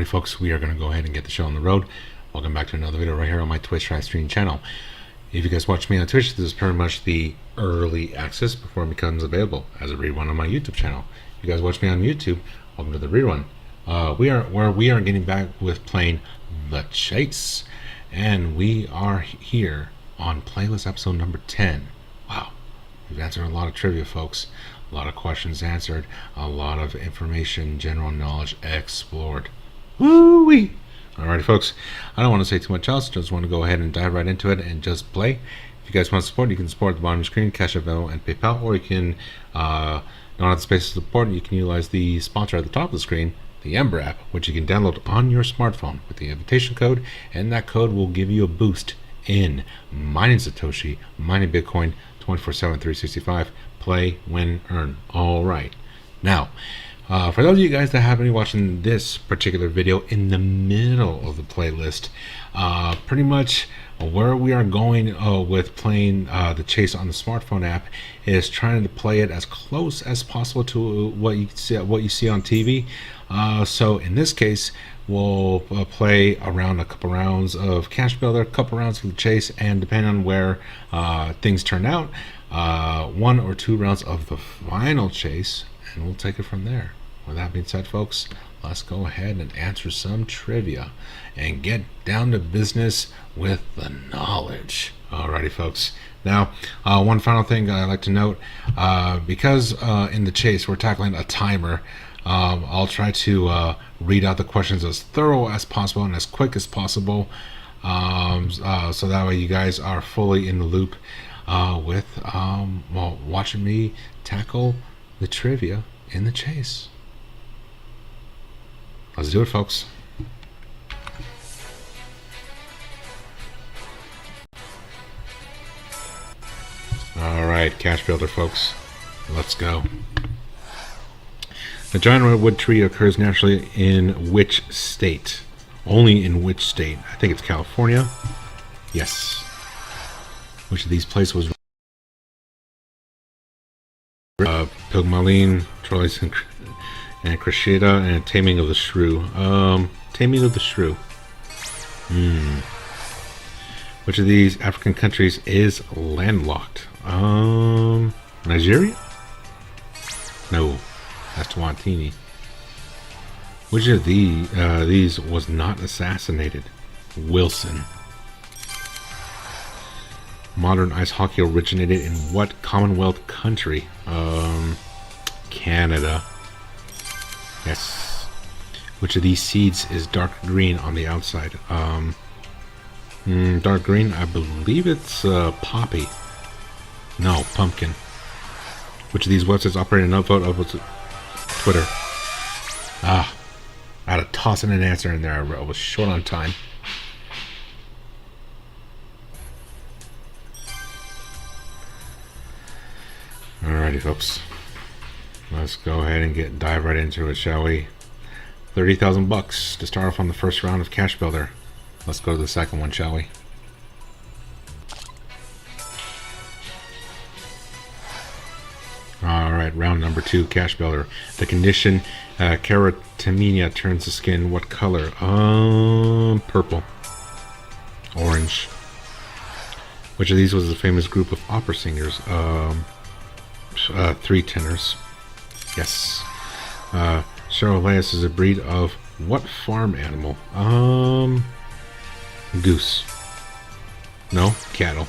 folks, we are going to go ahead and get the show on the road. Welcome back to another video right here on my Twitch live stream channel. If you guys watch me on Twitch, this is pretty much the early access before it becomes available as a rerun on my YouTube channel. If you guys watch me on YouTube, welcome to the rerun. We are getting back with playing The Chase, and we are here on playlist episode number 10. Wow, we've answered a lot of trivia, folks. A lot of questions answered, a lot of information, general knowledge explored. Woo-wee! Alrighty, folks, I don't want to say too much else. Just want to go ahead and dive right into it and just play. If you guys want to support, you can support at the bottom of the screen, Cash App, Venmo, and PayPal, or you can, don't have the space to support, you can utilize the sponsor at the top of the screen, the Ember app, which you can download on your smartphone with the invitation code, and that code will give you a boost in mining Satoshi, mining Bitcoin, 24/7, 365. Play, win, earn. All right. Now, for those of you guys that haven't been watching this particular video in the middle of the playlist, pretty much where we are going with playing The Chase on the smartphone app is trying to play it as close as possible to what you see on TV. So in this case, we'll play around a couple rounds of Cash Builder, a couple rounds of The Chase, and depending on where things turn out, 1 or 2 rounds of the final Chase, and we'll take it from there. With that being said, folks, let's go ahead and answer some trivia and get down to business with the knowledge. Alrighty, folks. Now, one final thing I'd like to note, because in The Chase we're tackling a timer, I'll try to read out the questions as thorough as possible and as quick as possible, so that way you guys are fully in the loop with watching me tackle the trivia in The Chase. Let's do it, folks. All right, Cash Builder, folks. Let's go. The giant redwood tree occurs naturally in which state? Only in which state? I think it's California. Yes. Which of these places was Palomino, Troyes and Cressida, and Taming of the Shrew. Taming of the Shrew. Which of these African countries is landlocked? Nigeria? No, that's Twantini. Which of these was not assassinated? Wilson. Modern ice hockey originated in what Commonwealth country? Canada. Yes. Which of these seeds is dark green on the outside? Dark green, I believe it's poppy. No, pumpkin. Which of these websites operate an upvote of Twitter? I had to toss in an answer in there. I was short on time. Alrighty, folks. Let's go ahead and dive right into it, shall we? 30,000 bucks to start off on the first round of Cash Builder. Let's go to the second one, shall we? Alright, round number 2, Cash Builder. The condition keratemia turns the skin what color? Purple. Orange. Which of these was the famous group of opera singers? 3 tenors. Yes. Charolais is a breed of what farm animal? Goose. No, cattle.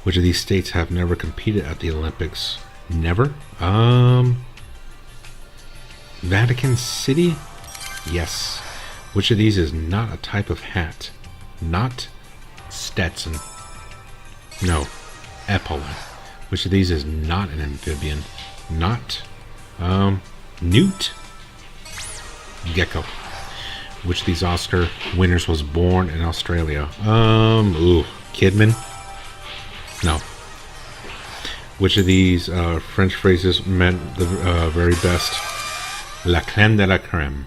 Which of these states have never competed at the Olympics? Never? Vatican City? Yes. Which of these is not a type of hat? Not Stetson. No, epaulette. Which of these is not an amphibian? Not newt. Gecko. Which of these Oscar winners was born in Australia? Kidman. No. Which of these French phrases meant the very best? La crème de la crème.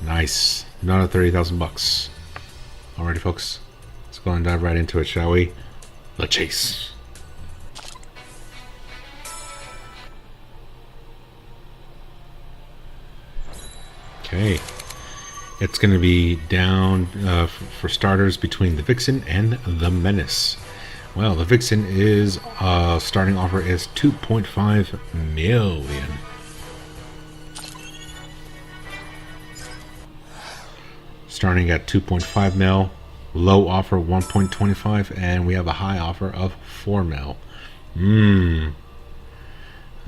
Nice. Another 30,000 bucks. Alrighty, folks. Let's go and dive right into it, shall we? The Chase. Okay. It's going to be down, for starters, between the Vixen and the Menace. Well, the Vixen is starting offer is 2.5 million. Starting at 2.5 mil, low offer 1.25, and we have a high offer of 4 mil.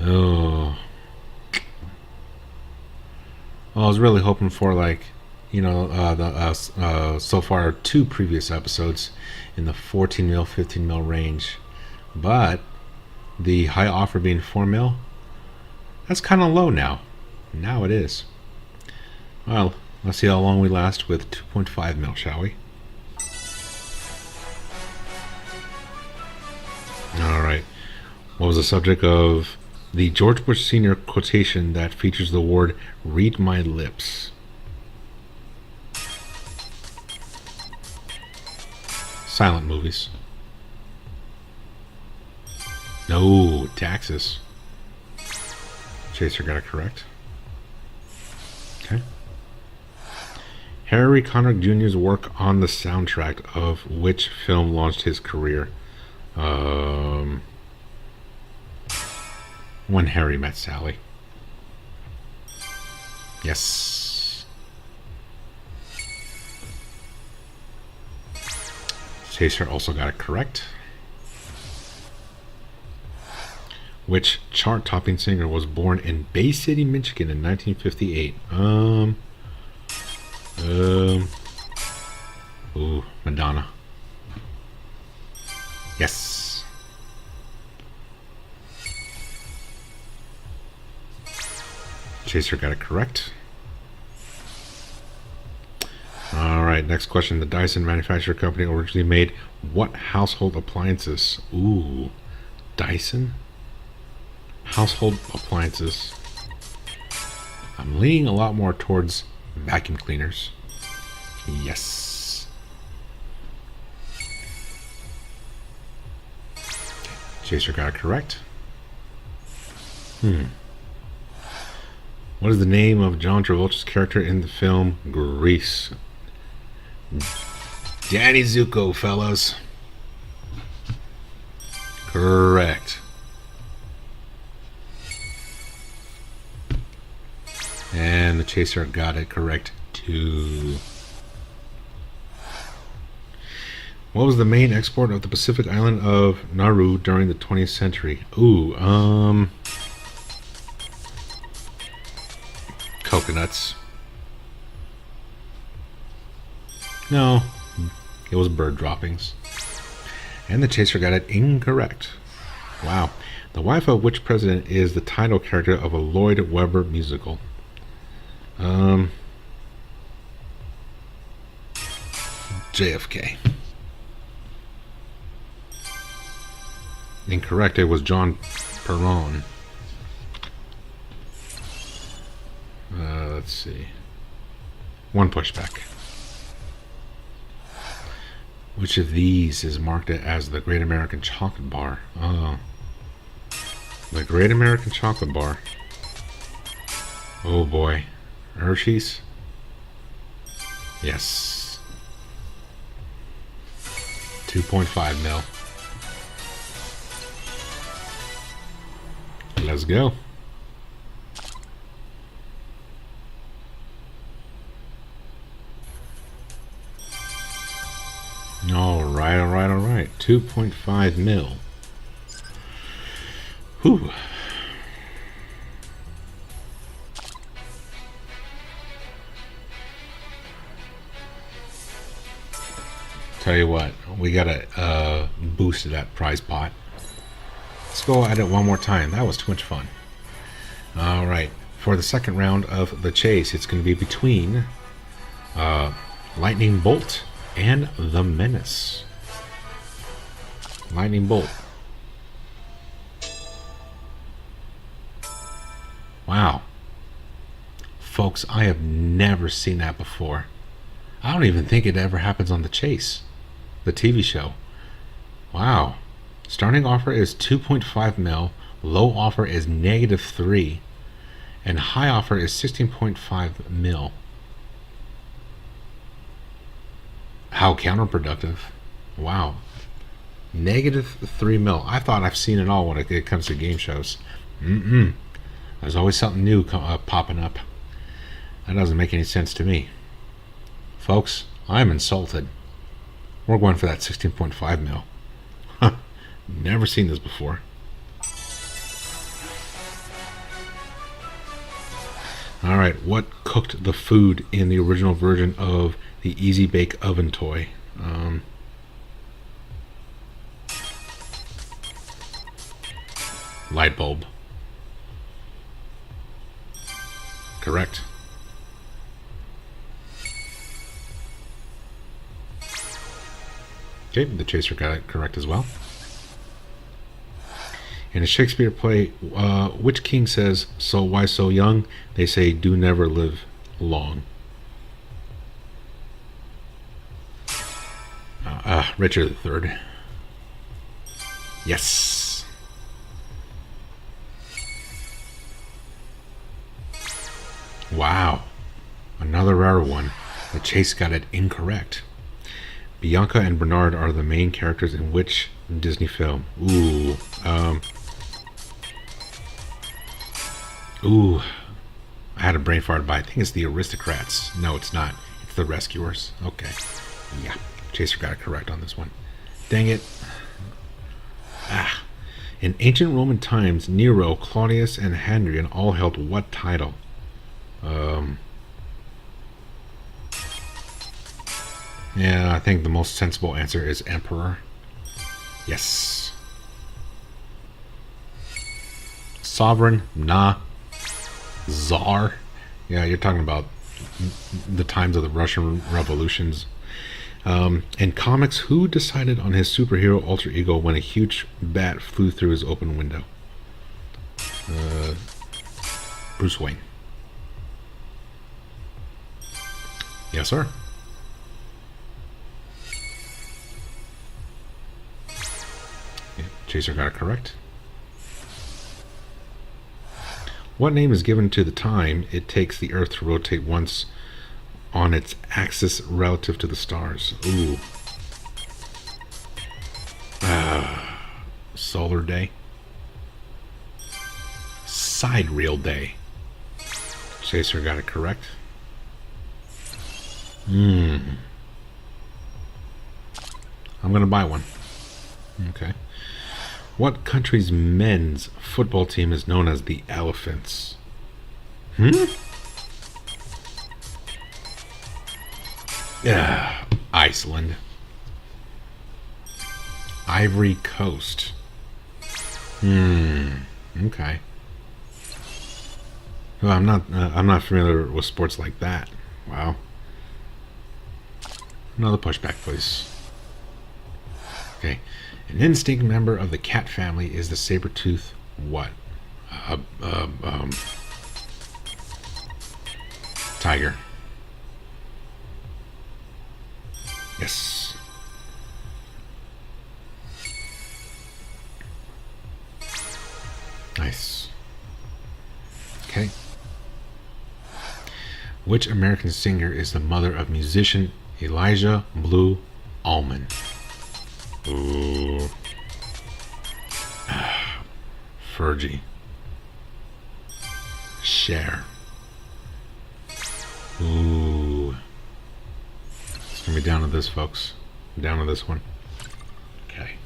Oh. Well, I was really hoping for, like, you know, so far 2 previous episodes in the 14 mil, 15 mil range, but the high offer being 4 mil, that's kind of low now. Now it is. Well, let's see how long we last with 2.5 mil, shall we? All right. What was the subject of the George Bush Sr. quotation that features the word "read my lips"? Silent movies. No, taxes. Chaser got it correct. Okay. Harry Connick Jr.'s work on the soundtrack of which film launched his career? When Harry Met Sally. Yes. Chaser also got it correct. Which chart-topping singer was born in Bay City, Michigan in 1958? Ooh, Madonna. Yes. Chaser got it correct. Alright, next question. The Dyson manufacturer company originally made what household appliances? Ooh, Dyson? Household appliances. I'm leaning a lot more towards vacuum cleaners. Yes. Chaser got it correct. What is the name of John Travolta's character in the film Grease? Danny Zuko, fellas. Correct. And the Chaser got it correct too. What was the main export of the Pacific island of Nauru during the 20th century? Ooh, coconuts. No, it was bird droppings. And the Chaser got it incorrect. Wow. The wife of which president is the title character of a Lloyd Webber musical? JFK. Incorrect. It was John Perron. Let's see. One pushback. Which of these is marked as the Great American Chocolate Bar? Oh. The Great American Chocolate Bar. Oh boy. Hershey's? Yes. 2.5 mil. Let's go. Alright. 2.5 mil. Whew. Tell you what, we gotta boost that prize pot. Let's go at it one more time. That was too much fun. Alright, for the second round of the chase, it's going to be between Lightning Bolt and the Menace. Lightning Bolt. Wow. Folks, I have never seen that before. I don't even think it ever happens on The Chase, the TV show. Wow. Starting offer is 2.5 mil. Low offer is -3. And high offer is 16.5 mil. How counterproductive. Wow. -3 mil. I thought I've seen it all when it comes to game shows. There's always something new popping up. That doesn't make any sense to me. Folks, I'm insulted. We're going for that 16.5 mil. Never seen this before. Alright, what cooked the food in the original version of the Easy Bake Oven toy? Light bulb. Correct. Okay, the chaser got it correct as well. In a Shakespeare play, which king says, "So why so young?" They say, "Do never live long." Richard III. Yes. Wow. Another rare one. The chase got it incorrect. Bianca and Bernard are the main characters in which Disney film? I had a brain fart, but I think it's the Aristocrats. No, it's not. It's the Rescuers. Okay. Yeah. Chaser got it correct on this one. Dang it. In ancient Roman times, Nero, Claudius, and Hadrian all held what title? Yeah, I think the most sensible answer is Emperor. Yes. Sovereign? Nah. Tsar? Yeah, you're talking about the times of the Russian revolutions. In comics, who decided on his superhero alter ego when a huge bat flew through his open window? Bruce Wayne. Yes, sir. Yeah, Chaser got it correct. What name is given to the time it takes the Earth to rotate once on its axis relative to the stars? Ooh. Solar day. Sidereal day. Chaser got it correct. I'm gonna buy one. Okay. What country's men's football team is known as the Elephants? Yeah, Iceland. Ivory Coast. Okay. Well, I'm not familiar with sports like that. Wow. Another pushback, please. Okay. An instinct member of the cat family is the saber-tooth what? Tiger. Yes. Nice. Okay. Which American singer is the mother of musician Elijah Blue Allman? Ooh. Fergie. Cher. Ooh. It's gonna be down to this, folks. Down to this one. Okay.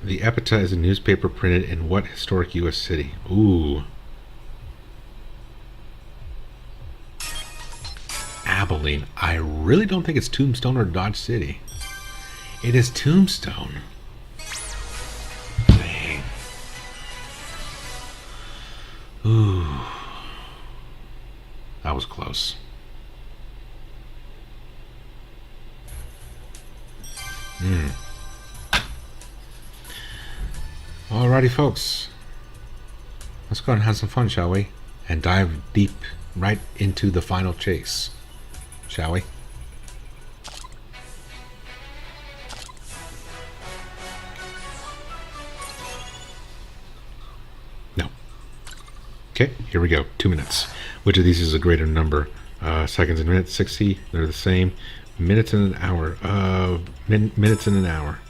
The Epitaph is a newspaper printed in what historic U.S. city? Ooh. Abilene. I really don't think it's Tombstone or Dodge City. It is Tombstone. Dang. Ooh. That was close. Alrighty, folks. Let's go and have some fun, shall we? And dive deep right into the final chase. Shall we? No. Okay, here we go. 2 minutes. Which of these is a greater number? Seconds and minutes, 60. They're the same. Minutes and an hour. Minutes and an hour.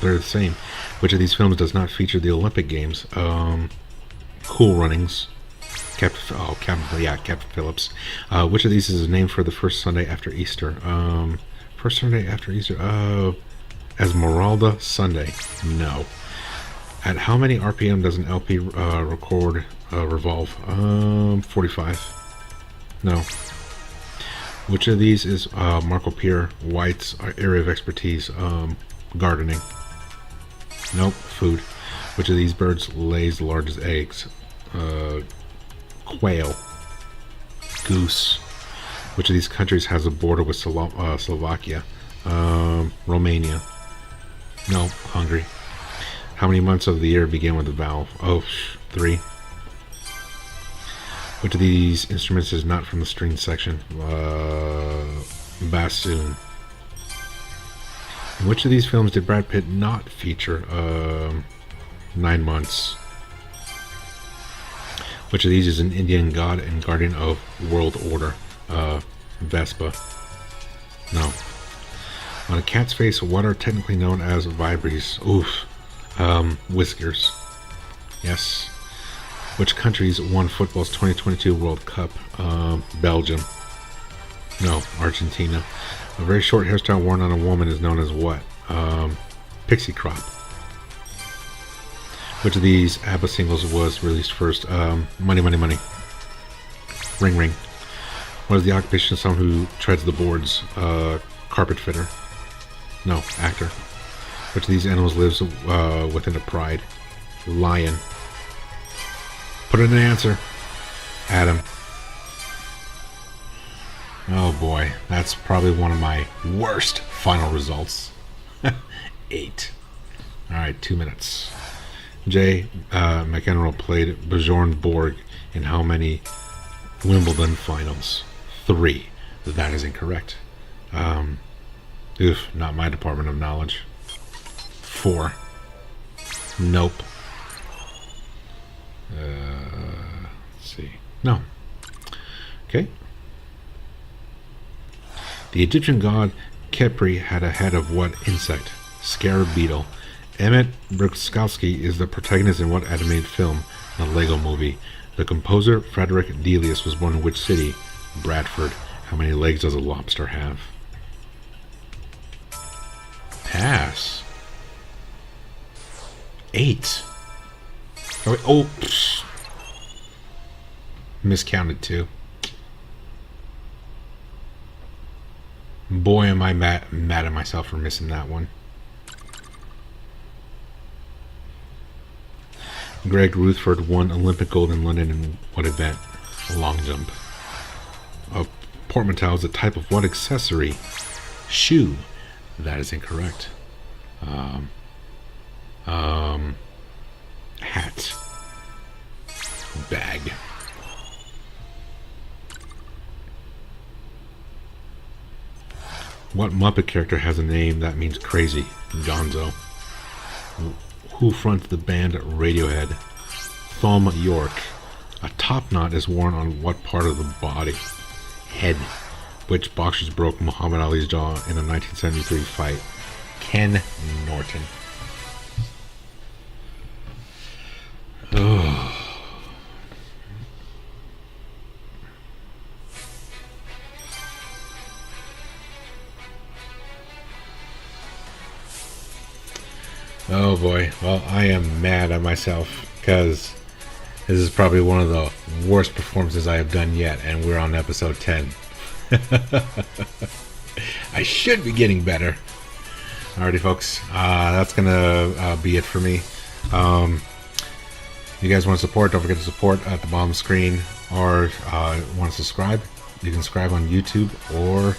They're the same. Which of these films does not feature the Olympic Games? Cool Runnings. Captain Phillips. Which of these is named for the first Sunday after Easter? First Sunday after Easter. Esmeralda Sunday. No. At how many RPM does an LP revolve? 45. No. Which of these is Marco Pierre White's area of expertise? Gardening. Nope. Food. Which of these birds lays the largest eggs? Quail. Goose. Which of these countries has a border with Slovakia? Romania. No. Hungary. How many months of the year begin with a vowel? 3. Which of these instruments is not from the string section? Bassoon. In which of these films did Brad Pitt not feature? 9 Months. Which of these is an Indian god and guardian of world order? Vespa. No. On a cat's face, what are technically known as vibries? Whiskers. Yes. Which countries won football's 2022 World Cup? Belgium. No. Argentina. A very short hairstyle worn on a woman is known as what? Pixie crop. Which of these ABBA singles was released first? Money, Money, Money. Ring, Ring. What is the occupation of someone who treads the boards? Carpet fitter. No. Actor. Which of these animals lives within a pride? Lion. Put in an answer. Adam. Oh boy, that's probably one of my worst final results. 8. Alright, 2 minutes. Jay McEnroe played Bjorn Borg in how many Wimbledon finals? 3. That is incorrect. Not my department of knowledge. 4. Nope. Let's see. No. Okay. The Egyptian god Khepri had a head of what insect? Scarab beetle. Emmett Brukowski is the protagonist in what animated film? The Lego Movie. The composer Frederick Delius was born in which city? Bradford. How many legs does a lobster have? Pass. 8. Miscounted 2. Boy, am I mad at myself for missing that one. Greg Rutherford won Olympic gold in London in what event? Long jump. A portmanteau is a type of what accessory? Shoe. That is incorrect. Hat. Bag. What Muppet character has a name that means crazy? Gonzo. Who fronts the band Radiohead? Thom Yorke. A top knot is worn on what part of the body? Head. Which boxers broke Muhammad Ali's jaw in a 1973 fight? Ken Norton. Oh boy, well, I am mad at myself because this is probably one of the worst performances I have done yet, and we're on episode 10. I should be getting better. Alrighty, folks, that's gonna be it for me. If you guys want to support, don't forget to support at the bottom of the screen, or want to subscribe, you can subscribe on YouTube or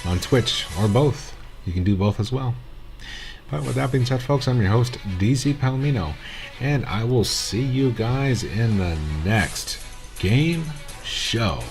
on Twitch, or both. You can do both as well. But with that being said, folks, I'm your host, DZPalomino, and I will see you guys in the next game show.